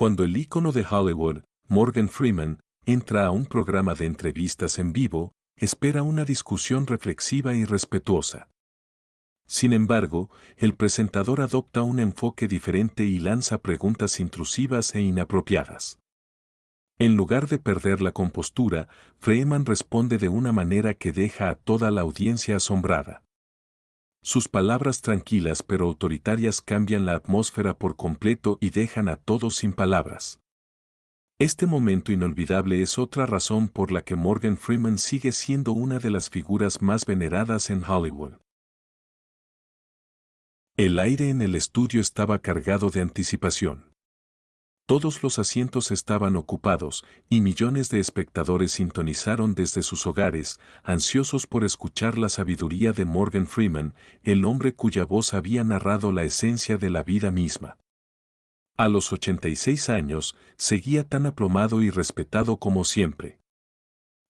Cuando el ícono de Hollywood, Morgan Freeman, entra a un programa de entrevistas en vivo, espera una discusión reflexiva y respetuosa. Sin embargo, el presentador adopta un enfoque diferente y lanza preguntas intrusivas e inapropiadas. En lugar de perder la compostura, Freeman responde de una manera que deja a toda la audiencia asombrada. Sus palabras tranquilas pero autoritarias cambian la atmósfera por completo y dejan a todos sin palabras. Este momento inolvidable es otra razón por la que Morgan Freeman sigue siendo una de las figuras más veneradas en Hollywood. El aire en el estudio estaba cargado de anticipación. Todos los asientos estaban ocupados, y millones de espectadores sintonizaron desde sus hogares, ansiosos por escuchar la sabiduría de Morgan Freeman, el hombre cuya voz había narrado la esencia de la vida misma. A los 86 años, seguía tan aplomado y respetado como siempre.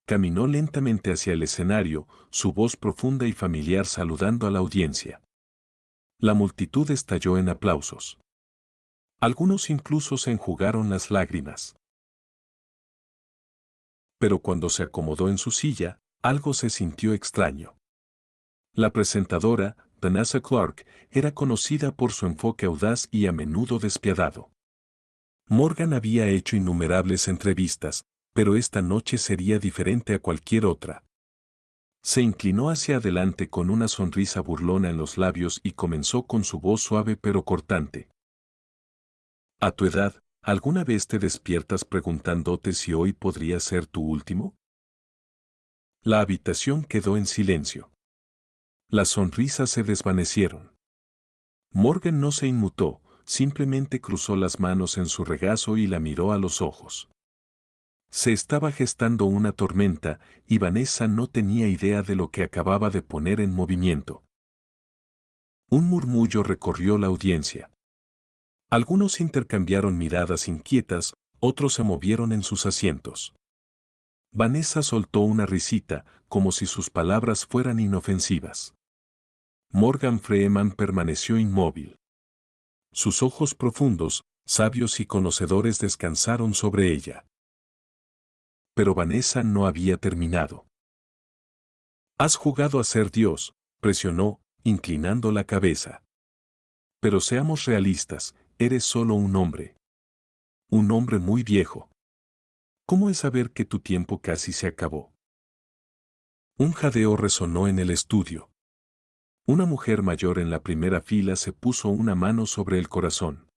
Caminó lentamente hacia el escenario, su voz profunda y familiar saludando a la audiencia. La multitud estalló en aplausos. Algunos incluso se enjugaron las lágrimas. Pero cuando se acomodó en su silla, algo se sintió extraño. La presentadora, Vanessa Clark, era conocida por su enfoque audaz y a menudo despiadado. Morgan había hecho innumerables entrevistas, pero esta noche sería diferente a cualquier otra. Se inclinó hacia adelante con una sonrisa burlona en los labios y comenzó con su voz suave pero cortante. A tu edad, ¿alguna vez te despiertas preguntándote si hoy podría ser tu último? La habitación quedó en silencio. Las sonrisas se desvanecieron. Morgan no se inmutó, simplemente cruzó las manos en su regazo y la miró a los ojos. Se estaba gestando una tormenta, y Vanessa no tenía idea de lo que acababa de poner en movimiento. Un murmullo recorrió la audiencia. Algunos intercambiaron miradas inquietas, otros se movieron en sus asientos. Vanessa soltó una risita, como si sus palabras fueran inofensivas. Morgan Freeman permaneció inmóvil. Sus ojos profundos, sabios y conocedores descansaron sobre ella. Pero Vanessa no había terminado. Has jugado a ser Dios, presionó, inclinando la cabeza. Pero seamos realistas, eres solo un hombre. Un hombre muy viejo. ¿Cómo es saber que tu tiempo casi se acabó? Un jadeo resonó en el estudio. Una mujer mayor en la primera fila se puso una mano sobre el corazón.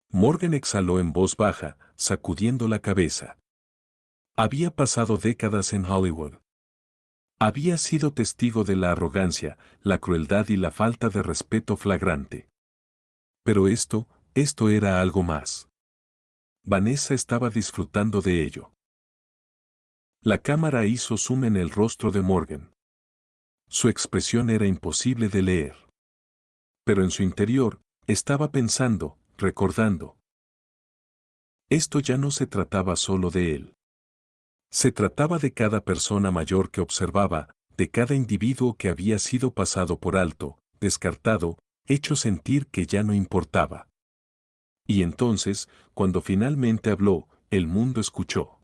Morgan exhaló en voz baja, sacudiendo la cabeza. Había pasado décadas en Hollywood. Había sido testigo de la arrogancia, la crueldad y la falta de respeto flagrante. Pero esto era algo más. Vanessa estaba disfrutando de ello. La cámara hizo zoom en el rostro de Morgan. Su expresión era imposible de leer. Pero en su interior, estaba pensando, recordando. Esto ya no se trataba solo de él. Se trataba de cada persona mayor que observaba, de cada individuo que había sido pasado por alto, descartado, hecho sentir que ya no importaba. Y entonces, cuando finalmente habló, el mundo escuchó.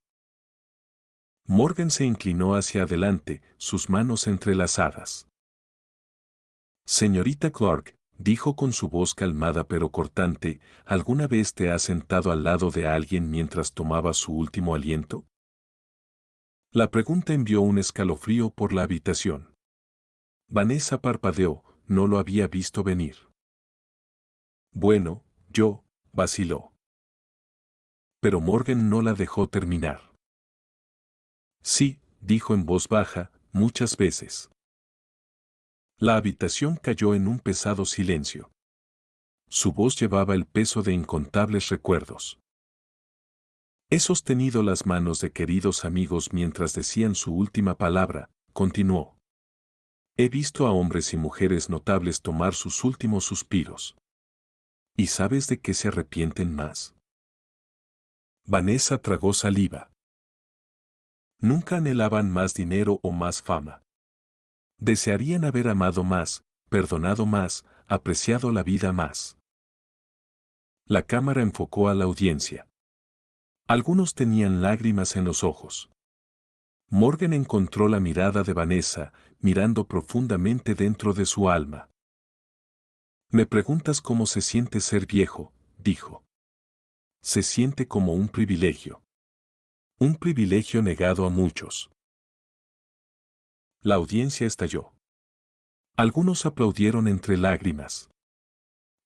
Morgan se inclinó hacia adelante, sus manos entrelazadas. Señorita Clark, dijo con su voz calmada pero cortante, ¿alguna vez te has sentado al lado de alguien mientras tomaba su último aliento? La pregunta envió un escalofrío por la habitación. Vanessa parpadeó, no lo había visto venir. Bueno, vaciló. Pero Morgan no la dejó terminar. Sí, dijo en voz baja, muchas veces. La habitación cayó en un pesado silencio. Su voz llevaba el peso de incontables recuerdos. He sostenido las manos de queridos amigos mientras decían su última palabra, continuó. He visto a hombres y mujeres notables tomar sus últimos suspiros. ¿Y sabes de qué se arrepienten más? Vanessa tragó saliva. Nunca anhelaban más dinero o más fama. Desearían haber amado más, perdonado más, apreciado la vida más. La cámara enfocó a la audiencia. Algunos tenían lágrimas en los ojos. Morgan encontró la mirada de Vanessa, mirando profundamente dentro de su alma. Me preguntas cómo se siente ser viejo, dijo. Se siente como un privilegio. Un privilegio negado a muchos. La audiencia estalló. Algunos aplaudieron entre lágrimas.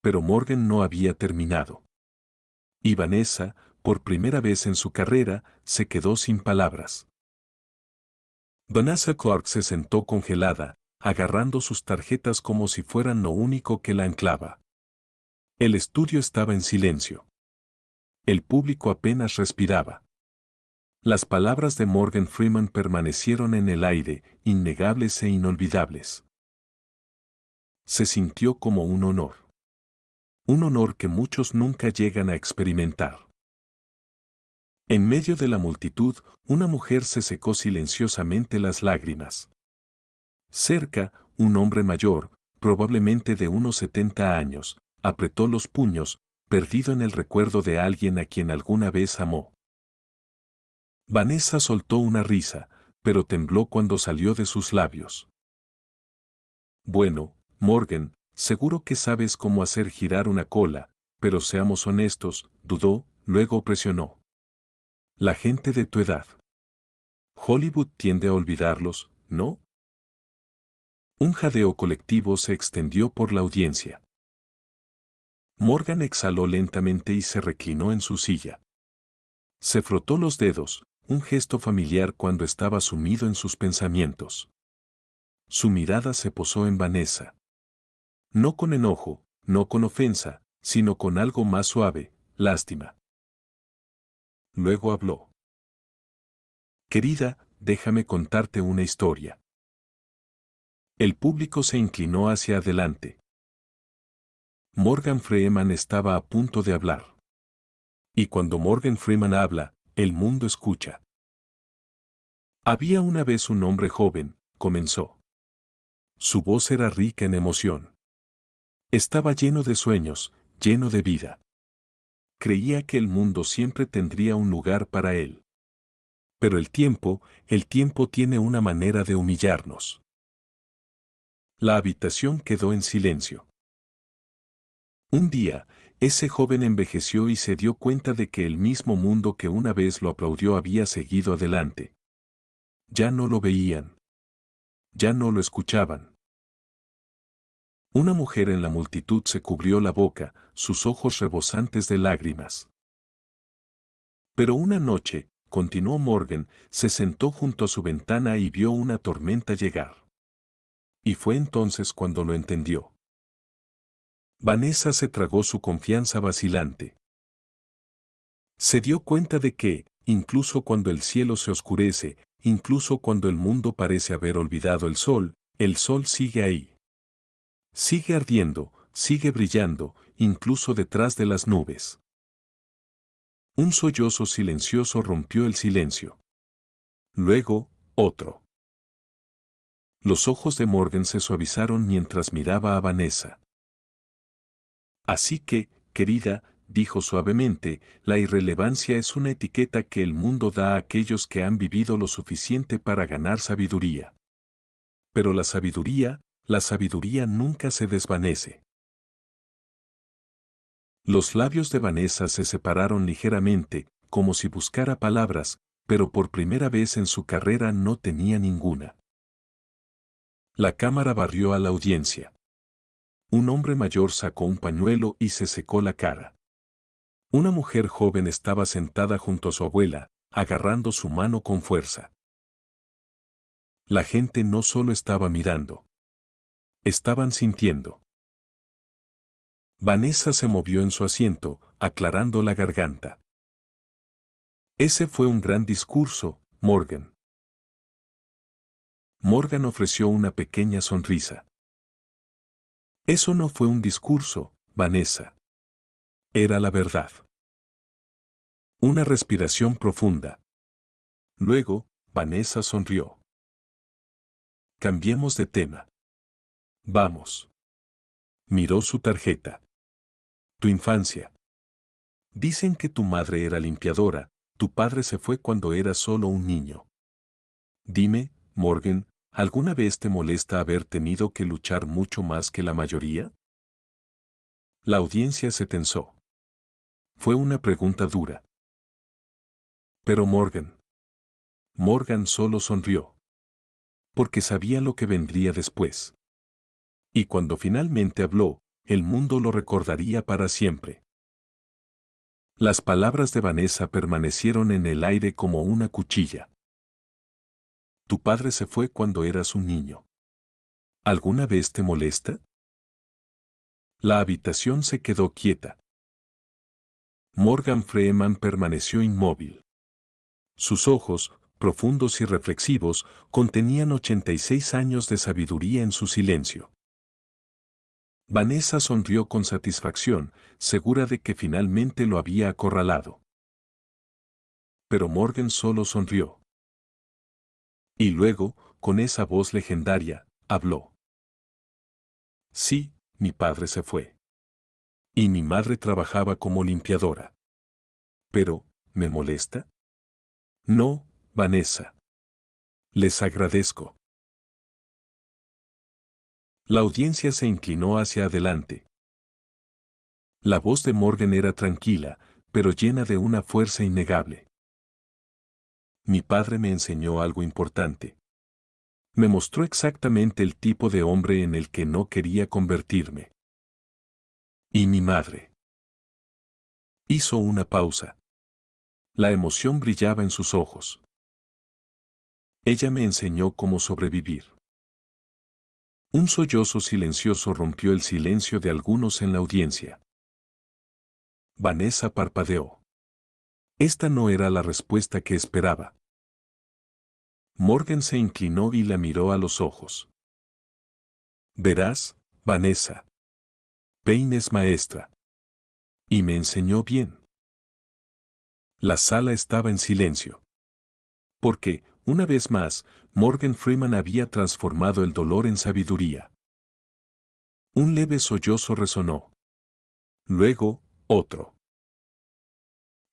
Pero Morgan no había terminado. Y Vanessa, por primera vez en su carrera, se quedó sin palabras. Vanessa Clark se sentó congelada, agarrando sus tarjetas como si fueran lo único que la anclaba. El estudio estaba en silencio. El público apenas respiraba. Las palabras de Morgan Freeman permanecieron en el aire, innegables e inolvidables. Se sintió como un honor. Un honor que muchos nunca llegan a experimentar. En medio de la multitud, una mujer se secó silenciosamente las lágrimas. Cerca, un hombre mayor, probablemente de unos 70 años, apretó los puños, perdido en el recuerdo de alguien a quien alguna vez amó. Vanessa soltó una risa, pero tembló cuando salió de sus labios. Bueno, Morgan, seguro que sabes cómo hacer girar una cola, pero seamos honestos, dudó, luego presionó. La gente de tu edad. Hollywood tiende a olvidarlos, ¿no? Un jadeo colectivo se extendió por la audiencia. Morgan exhaló lentamente y se reclinó en su silla. Se frotó los dedos, un gesto familiar cuando estaba sumido en sus pensamientos. Su mirada se posó en Vanessa. No con enojo, no con ofensa, sino con algo más suave, lástima. Luego habló. Querida, déjame contarte una historia. El público se inclinó hacia adelante. Morgan Freeman estaba a punto de hablar. Y cuando Morgan Freeman habla, el mundo escucha. Había una vez un hombre joven, comenzó. Su voz era rica en emoción. Estaba lleno de sueños, lleno de vida. Creía que el mundo siempre tendría un lugar para él. Pero el tiempo tiene una manera de humillarnos. La habitación quedó en silencio. Un día, ese joven envejeció y se dio cuenta de que el mismo mundo que una vez lo aplaudió había seguido adelante. Ya no lo veían. Ya no lo escuchaban. Una mujer en la multitud se cubrió la boca, sus ojos rebosantes de lágrimas. Pero una noche, continuó Morgan, se sentó junto a su ventana y vio una tormenta llegar. Y fue entonces cuando lo entendió. Vanessa se tragó su confianza vacilante. Se dio cuenta de que, incluso cuando el cielo se oscurece, incluso cuando el mundo parece haber olvidado el sol sigue ahí. Sigue ardiendo, sigue brillando, incluso detrás de las nubes. Un sollozo silencioso rompió el silencio. Luego, otro. Los ojos de Morgan se suavizaron mientras miraba a Vanessa. Así que, querida, dijo suavemente, la irrelevancia es una etiqueta que el mundo da a aquellos que han vivido lo suficiente para ganar sabiduría. Pero la sabiduría nunca se desvanece. Los labios de Vanessa se separaron ligeramente, como si buscara palabras, pero por primera vez en su carrera no tenía ninguna. La cámara barrió a la audiencia. Un hombre mayor sacó un pañuelo y se secó la cara. Una mujer joven estaba sentada junto a su abuela, agarrando su mano con fuerza. La gente no solo estaba mirando. Estaban sintiendo. Vanessa se movió en su asiento, aclarando la garganta. Ese fue un gran discurso, Morgan. Morgan ofreció una pequeña sonrisa. Eso no fue un discurso, Vanessa. Era la verdad. Una respiración profunda. Luego, Vanessa sonrió. Cambiemos de tema. Vamos. Miró su tarjeta. Tu infancia. Dicen que tu madre era limpiadora, tu padre se fue cuando eras solo un niño. Dime, Morgan, ¿alguna vez te molesta haber tenido que luchar mucho más que la mayoría? La audiencia se tensó. Fue una pregunta dura. Pero Morgan solo sonrió. Porque sabía lo que vendría después. Y cuando finalmente habló, el mundo lo recordaría para siempre. Las palabras de Vanessa permanecieron en el aire como una cuchilla. Tu padre se fue cuando eras un niño. ¿Alguna vez te molesta? La habitación se quedó quieta. Morgan Freeman permaneció inmóvil. Sus ojos, profundos y reflexivos, contenían 86 años de sabiduría en su silencio. Vanessa sonrió con satisfacción, segura de que finalmente lo había acorralado. Pero Morgan solo sonrió. Y luego, con esa voz legendaria, habló. Sí, mi padre se fue. Y mi madre trabajaba como limpiadora. Pero, ¿me molesta? No, Vanessa. Les agradezco. La audiencia se inclinó hacia adelante. La voz de Morgan era tranquila, pero llena de una fuerza innegable. Mi padre me enseñó algo importante. Me mostró exactamente el tipo de hombre en el que no quería convertirme. Y mi madre. Hizo una pausa. La emoción brillaba en sus ojos. Ella me enseñó cómo sobrevivir. Un sollozo silencioso rompió el silencio de algunos en la audiencia. Vanessa parpadeó. Esta no era la respuesta que esperaba. Morgan se inclinó y la miró a los ojos. Verás, Vanessa. Payne es maestra. Y me enseñó bien. La sala estaba en silencio. Porque, una vez más, Morgan Freeman había transformado el dolor en sabiduría. Un leve sollozo resonó. Luego, otro.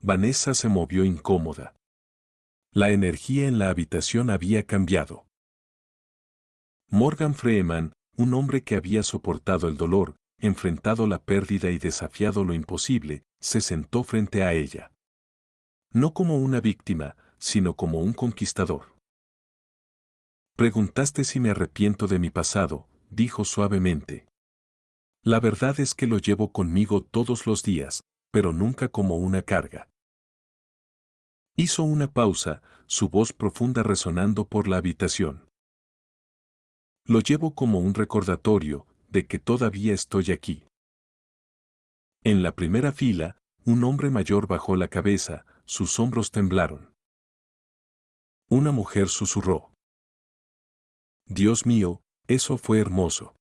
Vanessa se movió incómoda. La energía en la habitación había cambiado. Morgan Freeman, un hombre que había soportado el dolor, enfrentado la pérdida y desafiado lo imposible, se sentó frente a ella. No como una víctima, sino como un conquistador. Preguntaste si me arrepiento de mi pasado, dijo suavemente. La verdad es que lo llevo conmigo todos los días, pero nunca como una carga. Hizo una pausa, su voz profunda resonando por la habitación. Lo llevo como un recordatorio de que todavía estoy aquí. En la primera fila, un hombre mayor bajó la cabeza, sus hombros temblaron. Una mujer susurró. Dios mío, eso fue hermoso.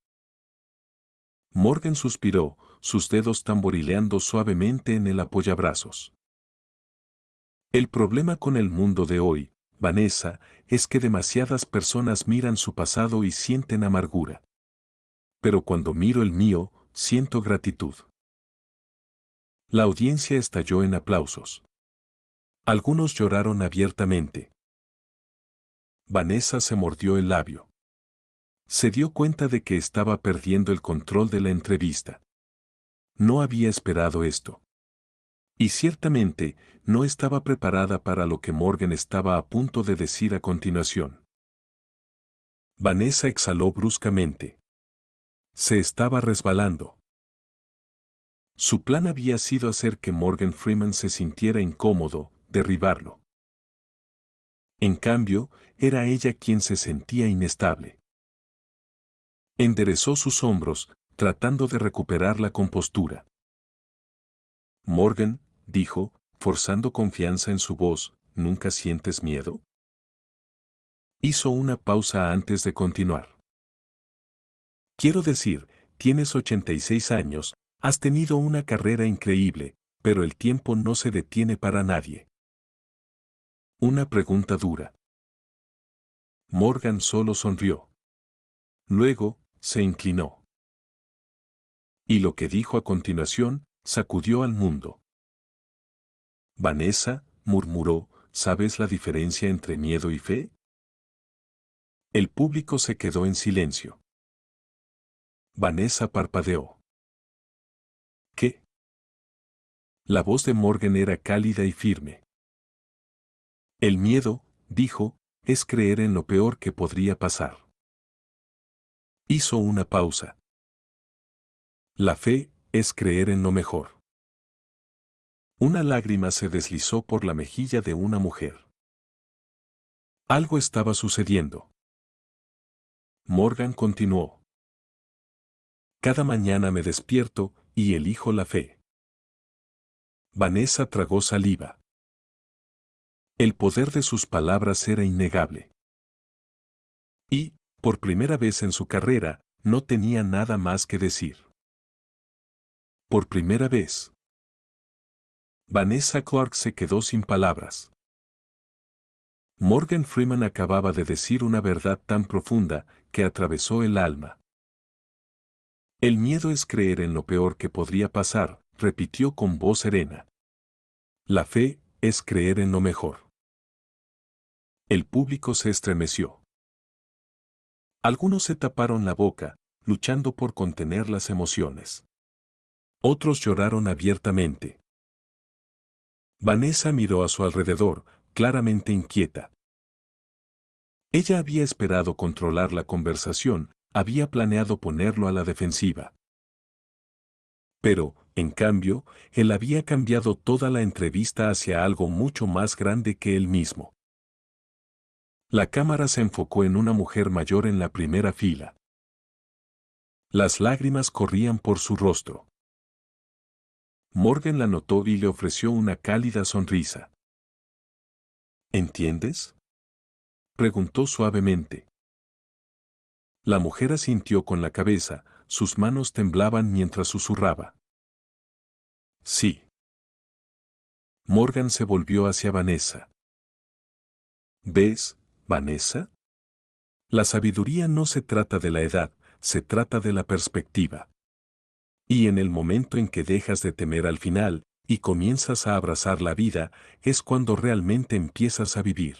Morgan suspiró, sus dedos tamborileando suavemente en el apoyabrazos. El problema con el mundo de hoy, Vanessa, es que demasiadas personas miran su pasado y sienten amargura. Pero cuando miro el mío, siento gratitud. La audiencia estalló en aplausos. Algunos lloraron abiertamente. Vanessa se mordió el labio. Se dio cuenta de que estaba perdiendo el control de la entrevista. No había esperado esto. Y ciertamente, no estaba preparada para lo que Morgan estaba a punto de decir a continuación. Vanessa exhaló bruscamente. Se estaba resbalando. Su plan había sido hacer que Morgan Freeman se sintiera incómodo, derribarlo. En cambio, era ella quien se sentía inestable. Enderezó sus hombros, tratando de recuperar la compostura. Morgan, dijo, forzando confianza en su voz, ¿nunca sientes miedo? Hizo una pausa antes de continuar. Quiero decir, tienes 86 años, has tenido una carrera increíble, pero el tiempo no se detiene para nadie. Una pregunta dura. Morgan solo sonrió. Luego, se inclinó. Y lo que dijo a continuación, sacudió al mundo. Vanessa, murmuró, ¿sabes la diferencia entre miedo y fe? El público se quedó en silencio. Vanessa parpadeó. ¿Qué? La voz de Morgan era cálida y firme. El miedo, dijo, es creer en lo peor que podría pasar. Hizo una pausa. La fe es creer en lo mejor. Una lágrima se deslizó por la mejilla de una mujer. Algo estaba sucediendo. Morgan continuó. Cada mañana me despierto y elijo la fe. Vanessa tragó saliva. El poder de sus palabras era innegable. Y, por primera vez en su carrera, no tenía nada más que decir. Por primera vez. Vanessa Clark se quedó sin palabras. Morgan Freeman acababa de decir una verdad tan profunda que atravesó el alma. El miedo es creer en lo peor que podría pasar, repitió con voz serena. La fe es creer en lo mejor. El público se estremeció. Algunos se taparon la boca, luchando por contener las emociones. Otros lloraron abiertamente. Vanessa miró a su alrededor, claramente inquieta. Ella había esperado controlar la conversación, había planeado ponerlo a la defensiva. Pero, en cambio, él había cambiado toda la entrevista hacia algo mucho más grande que él mismo. La cámara se enfocó en una mujer mayor en la primera fila. Las lágrimas corrían por su rostro. Morgan la notó y le ofreció una cálida sonrisa. ¿Entiendes? Preguntó suavemente. La mujer asintió con la cabeza, sus manos temblaban mientras susurraba. Sí. Morgan se volvió hacia Vanessa. ¿Ves, Vanessa? La sabiduría no se trata de la edad, se trata de la perspectiva. Y en el momento en que dejas de temer al final, y comienzas a abrazar la vida, es cuando realmente empiezas a vivir.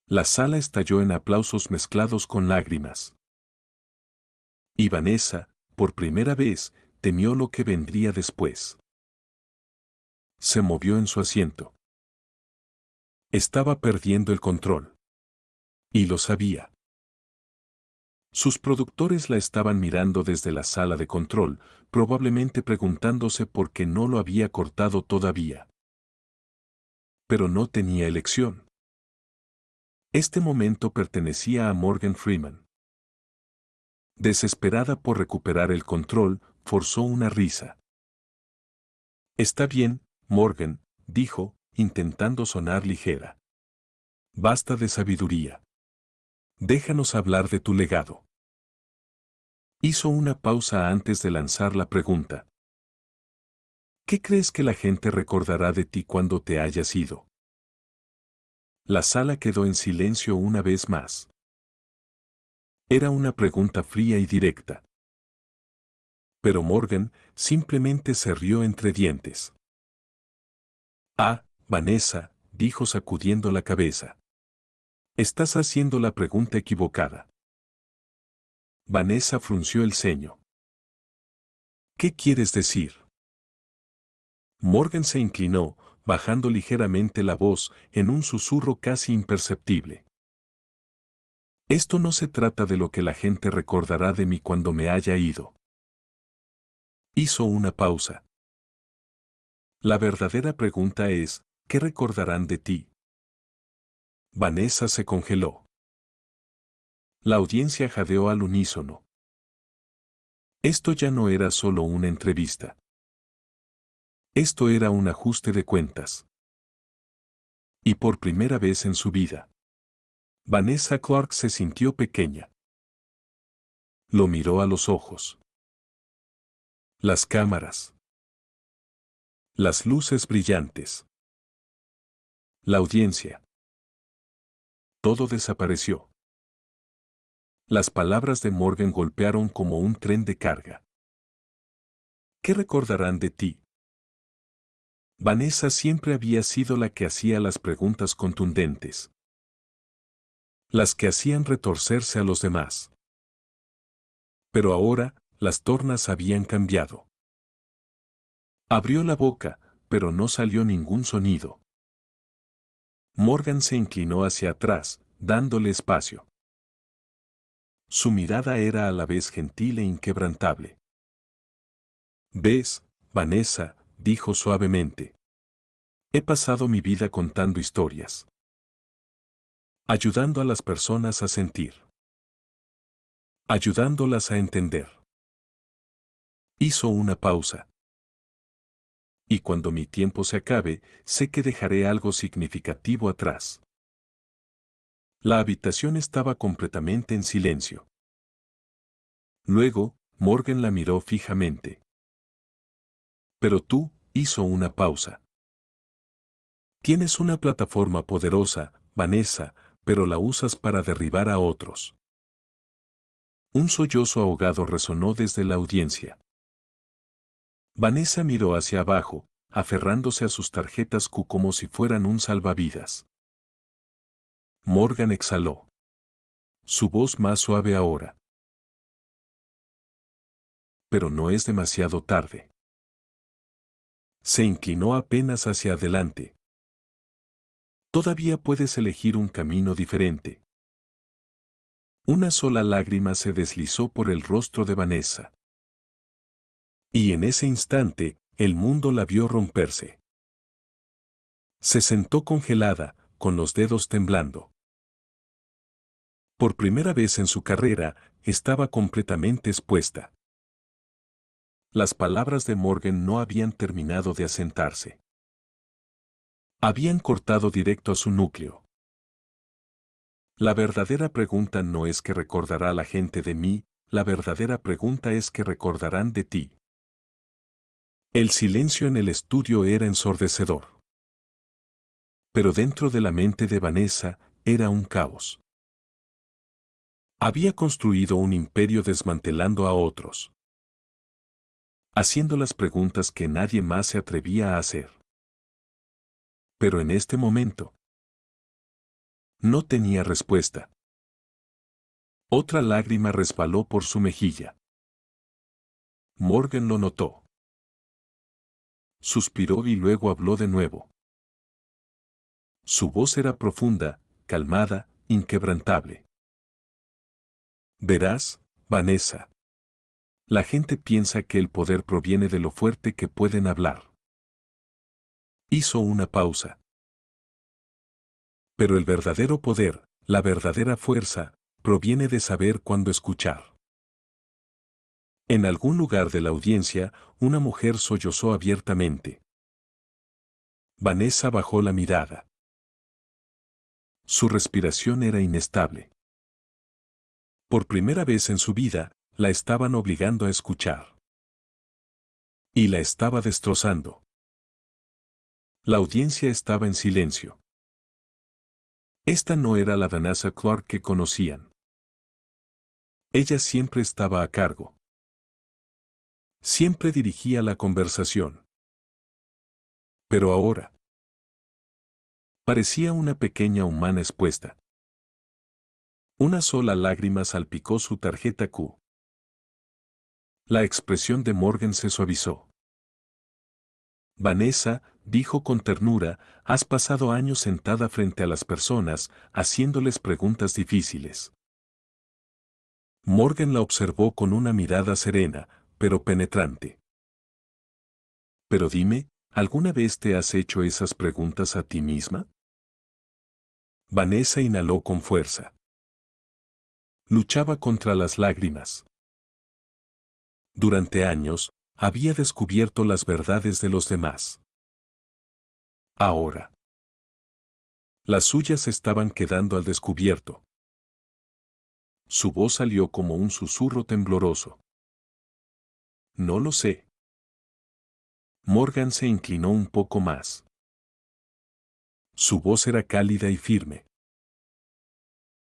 La sala estalló en aplausos mezclados con lágrimas. Y Vanessa, por primera vez, temió lo que vendría después. Se movió en su asiento. Estaba perdiendo el control. Y lo sabía. Sus productores la estaban mirando desde la sala de control, probablemente preguntándose por qué no lo había cortado todavía. Pero no tenía elección. Este momento pertenecía a Morgan Freeman. Desesperada por recuperar el control, forzó una risa. Está bien, Morgan, dijo, intentando sonar ligera. Basta de sabiduría. Déjanos hablar de tu legado. Hizo una pausa antes de lanzar la pregunta. ¿Qué crees que la gente recordará de ti cuando te hayas ido? La sala quedó en silencio una vez más. Era una pregunta fría y directa. Pero Morgan simplemente se rió entre dientes. Ah, Vanessa, dijo sacudiendo la cabeza. Estás haciendo la pregunta equivocada. Vanessa frunció el ceño. ¿Qué quieres decir? Morgan se inclinó, bajando ligeramente la voz en un susurro casi imperceptible. Esto no se trata de lo que la gente recordará de mí cuando me haya ido. Hizo una pausa. La verdadera pregunta es, ¿qué recordarán de ti? Vanessa se congeló. La audiencia jadeó al unísono. Esto ya no era solo una entrevista. Esto era un ajuste de cuentas. Y por primera vez en su vida, Vanessa Clark se sintió pequeña. Lo miró a los ojos. Las cámaras. Las luces brillantes. La audiencia. Todo desapareció. Las palabras de Morgan golpearon como un tren de carga. ¿Qué recordarán de ti? Vanessa siempre había sido la que hacía las preguntas contundentes. Las que hacían retorcerse a los demás. Pero ahora, las tornas habían cambiado. Abrió la boca, pero no salió ningún sonido. Morgan se inclinó hacia atrás, dándole espacio. Su mirada era a la vez gentil e inquebrantable. «¿Ves, Vanessa?», dijo suavemente. «He pasado mi vida contando historias. Ayudando a las personas a sentir. Ayudándolas a entender». Hizo una pausa. «Y cuando mi tiempo se acabe, sé que dejaré algo significativo atrás». La habitación estaba completamente en silencio. Luego, Morgan la miró fijamente. «Pero tú», hizo una pausa. «Tienes una plataforma poderosa, Vanessa, pero la usas para derribar a otros». Un sollozo ahogado resonó desde la audiencia. Vanessa miró hacia abajo, aferrándose a sus tarjetas Q como si fueran un salvavidas. Morgan exhaló. Su voz más suave ahora. «Pero no es demasiado tarde». Se inclinó apenas hacia adelante. «Todavía puedes elegir un camino diferente». Una sola lágrima se deslizó por el rostro de Vanessa. Y en ese instante, el mundo la vio romperse. Se sentó congelada, con los dedos temblando. Por primera vez en su carrera, estaba completamente expuesta. Las palabras de Morgan no habían terminado de asentarse. Habían cortado directo a su núcleo. La verdadera pregunta no es qué recordará la gente de mí, la verdadera pregunta es qué recordarán de ti. El silencio en el estudio era ensordecedor. Pero dentro de la mente de Vanessa, era un caos. Había construido un imperio desmantelando a otros. Haciendo las preguntas que nadie más se atrevía a hacer. Pero en este momento, no tenía respuesta. Otra lágrima resbaló por su mejilla. Morgan lo notó. Suspiró y luego habló de nuevo. Su voz era profunda, calmada, inquebrantable. «Verás, Vanessa. La gente piensa que el poder proviene de lo fuerte que pueden hablar». Hizo una pausa. «Pero el verdadero poder, la verdadera fuerza, proviene de saber cuándo escuchar». En algún lugar de la audiencia, una mujer sollozó abiertamente. Vanessa bajó la mirada. Su respiración era inestable. Por primera vez en su vida, la estaban obligando a escuchar. Y la estaba destrozando. La audiencia estaba en silencio. Esta no era la Vanessa Clark que conocían. Ella siempre estaba a cargo. Siempre dirigía la conversación. Pero ahora, parecía una pequeña humana expuesta. Una sola lágrima salpicó su tarjeta Q. La expresión de Morgan se suavizó. «Vanessa», dijo con ternura, «has pasado años sentada frente a las personas, haciéndoles preguntas difíciles». Morgan la observó con una mirada serena, pero penetrante. «Pero dime, ¿alguna vez te has hecho esas preguntas a ti misma?». Vanessa inhaló con fuerza. Luchaba contra las lágrimas. Durante años, había descubierto las verdades de los demás. Ahora, las suyas estaban quedando al descubierto. Su voz salió como un susurro tembloroso. «No lo sé». Morgan se inclinó un poco más. Su voz era cálida y firme.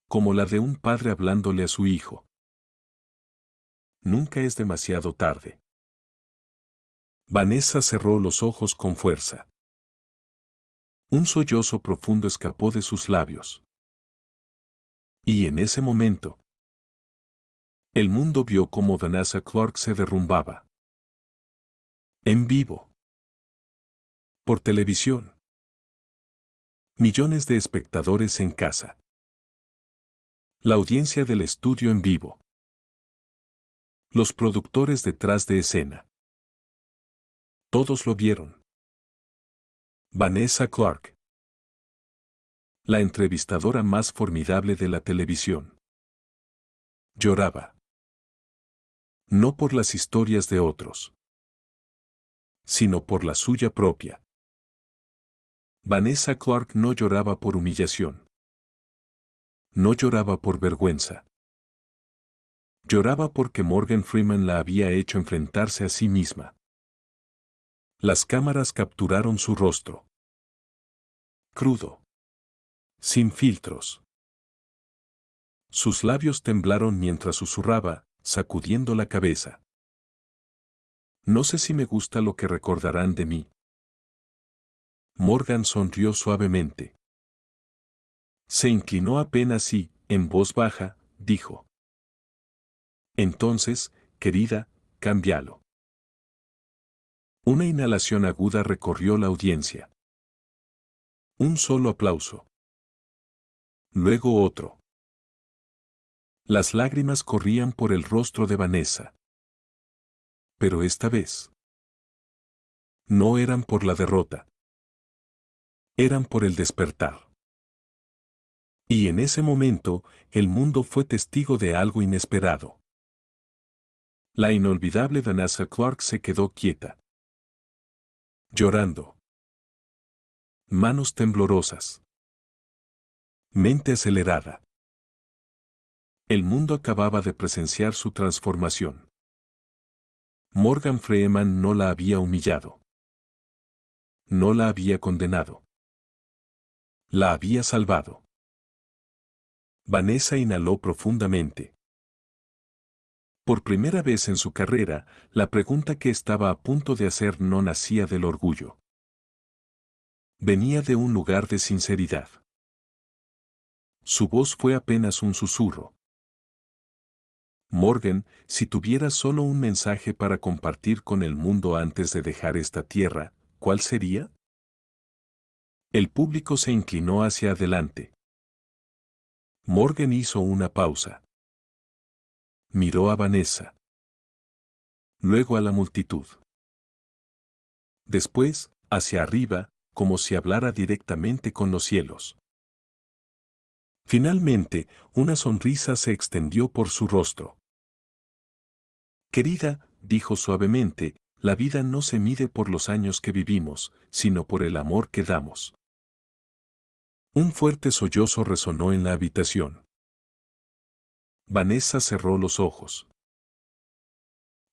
Como la de un padre hablándole a su hijo. «Nunca es demasiado tarde». Vanessa cerró los ojos con fuerza. Un sollozo profundo escapó de sus labios. Y en ese momento, el mundo vio cómo Vanessa Clark se derrumbaba. En vivo. Por televisión. Millones de espectadores en casa. La audiencia del estudio en vivo. Los productores detrás de escena. Todos lo vieron. Vanessa Clark. La entrevistadora más formidable de la televisión. Lloraba. No por las historias de otros, sino por la suya propia. Vanessa Clark no lloraba por humillación. No lloraba por vergüenza. Lloraba porque Morgan Freeman la había hecho enfrentarse a sí misma. Las cámaras capturaron su rostro. Crudo. Sin filtros. Sus labios temblaron mientras susurraba, sacudiendo la cabeza. No sé si me gusta lo que recordarán de mí. Morgan sonrió suavemente. Se inclinó apenas y, en voz baja, dijo: Entonces, querida, cámbialo. Una inhalación aguda recorrió la audiencia. Un solo aplauso. Luego otro. Las lágrimas corrían por el rostro de Vanessa. Pero esta vez, no eran por la derrota. Eran por el despertar. Y en ese momento, el mundo fue testigo de algo inesperado. La inolvidable Vanessa Clark se quedó quieta. Llorando. Manos temblorosas. Mente acelerada. El mundo acababa de presenciar su transformación. Morgan Freeman no la había humillado. No la había condenado. La había salvado. Vanessa inhaló profundamente. Por primera vez en su carrera, la pregunta que estaba a punto de hacer no nacía del orgullo. Venía de un lugar de sinceridad. Su voz fue apenas un susurro. Morgan, si tuvieras solo un mensaje para compartir con el mundo antes de dejar esta tierra, ¿cuál sería? El público se inclinó hacia adelante. Morgan hizo una pausa. Miró a Vanessa. Luego a la multitud. Después, hacia arriba, como si hablara directamente con los cielos. Finalmente, una sonrisa se extendió por su rostro. Querida, dijo suavemente, la vida no se mide por los años que vivimos, sino por el amor que damos. Un fuerte sollozo resonó en la habitación. Vanessa cerró los ojos.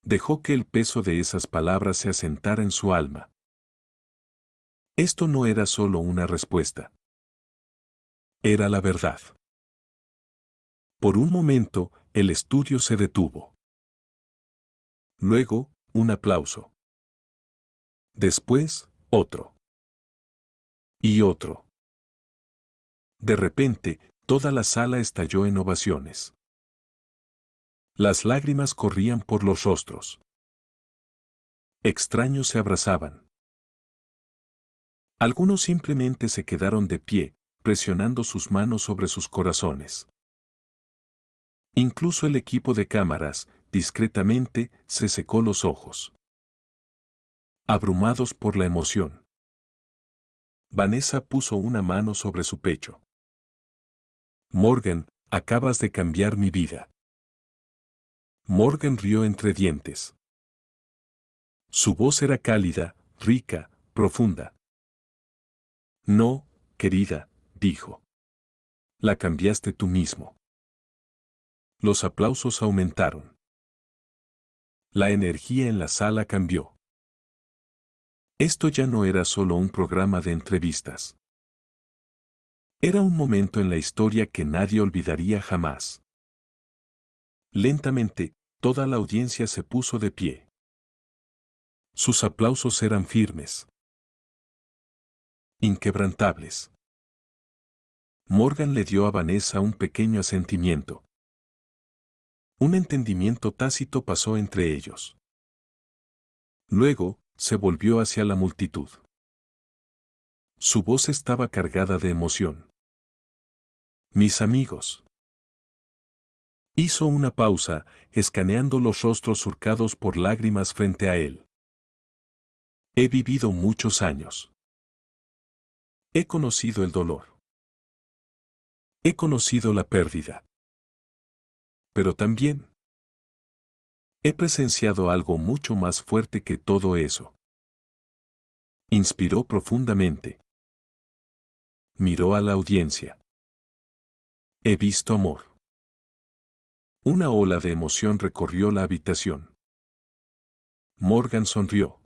Dejó que el peso de esas palabras se asentara en su alma. Esto no era solo una respuesta. Era la verdad. Por un momento, el estudio se detuvo. Luego, un aplauso. Después, otro. Y otro. De repente, toda la sala estalló en ovaciones. Las lágrimas corrían por los rostros. Extraños se abrazaban. Algunos simplemente se quedaron de pie, presionando sus manos sobre sus corazones. Incluso el equipo de cámaras, discretamente, se secó los ojos. Abrumados por la emoción. Vanessa puso una mano sobre su pecho. Morgan, acabas de cambiar mi vida. Morgan rió entre dientes. Su voz era cálida, rica, profunda. No, querida, dijo. La cambiaste tú mismo. Los aplausos aumentaron. La energía en la sala cambió. Esto ya no era solo un programa de entrevistas. Era un momento en la historia que nadie olvidaría jamás. Lentamente, toda la audiencia se puso de pie. Sus aplausos eran firmes. Inquebrantables. Morgan le dio a Vanessa un pequeño asentimiento. Un entendimiento tácito pasó entre ellos. Luego, se volvió hacia la multitud. Su voz estaba cargada de emoción. Mis amigos. Hizo una pausa, escaneando los rostros surcados por lágrimas frente a él. He vivido muchos años. He conocido el dolor. He conocido la pérdida. Pero también he presenciado algo mucho más fuerte que todo eso. Inspiró profundamente. Miró a la audiencia. He visto amor. Una ola de emoción recorrió la habitación. Morgan sonrió.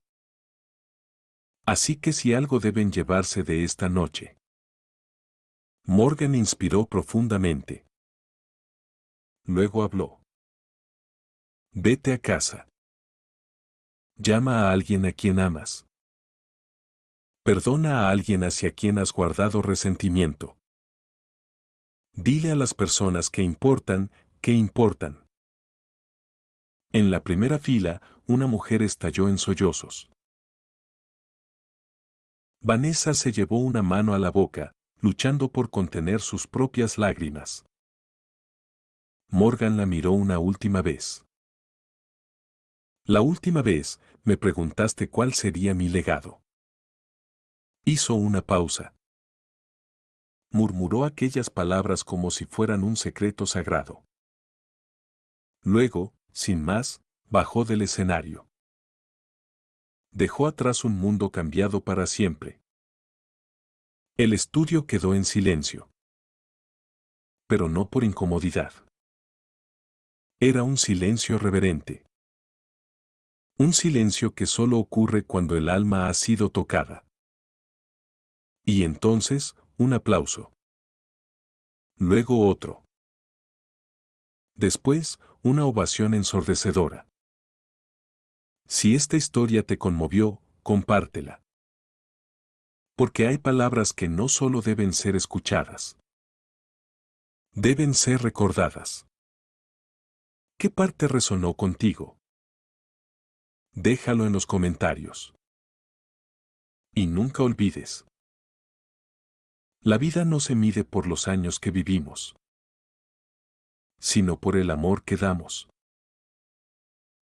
Así que si algo deben llevarse de esta noche. Morgan inspiró profundamente. Luego habló. Vete a casa. Llama a alguien a quien amas. Perdona a alguien hacia quien has guardado resentimiento. Dile a las personas que importan, que importan. En la primera fila, una mujer estalló en sollozos. Vanessa se llevó una mano a la boca, luchando por contener sus propias lágrimas. Morgan la miró una última vez. La última vez, me preguntaste cuál sería mi legado. Hizo una pausa. Murmuró aquellas palabras como si fueran un secreto sagrado. Luego, sin más, bajó del escenario. Dejó atrás un mundo cambiado para siempre. El estudio quedó en silencio. Pero no por incomodidad. Era un silencio reverente. Un silencio que solo ocurre cuando el alma ha sido tocada. Y entonces, un aplauso. Luego otro. Después, una ovación ensordecedora. Si esta historia te conmovió, compártela. Porque hay palabras que no solo deben ser escuchadas. Deben ser recordadas. ¿Qué parte resonó contigo? Déjalo en los comentarios. Y nunca olvides. La vida no se mide por los años que vivimos, sino por el amor que damos.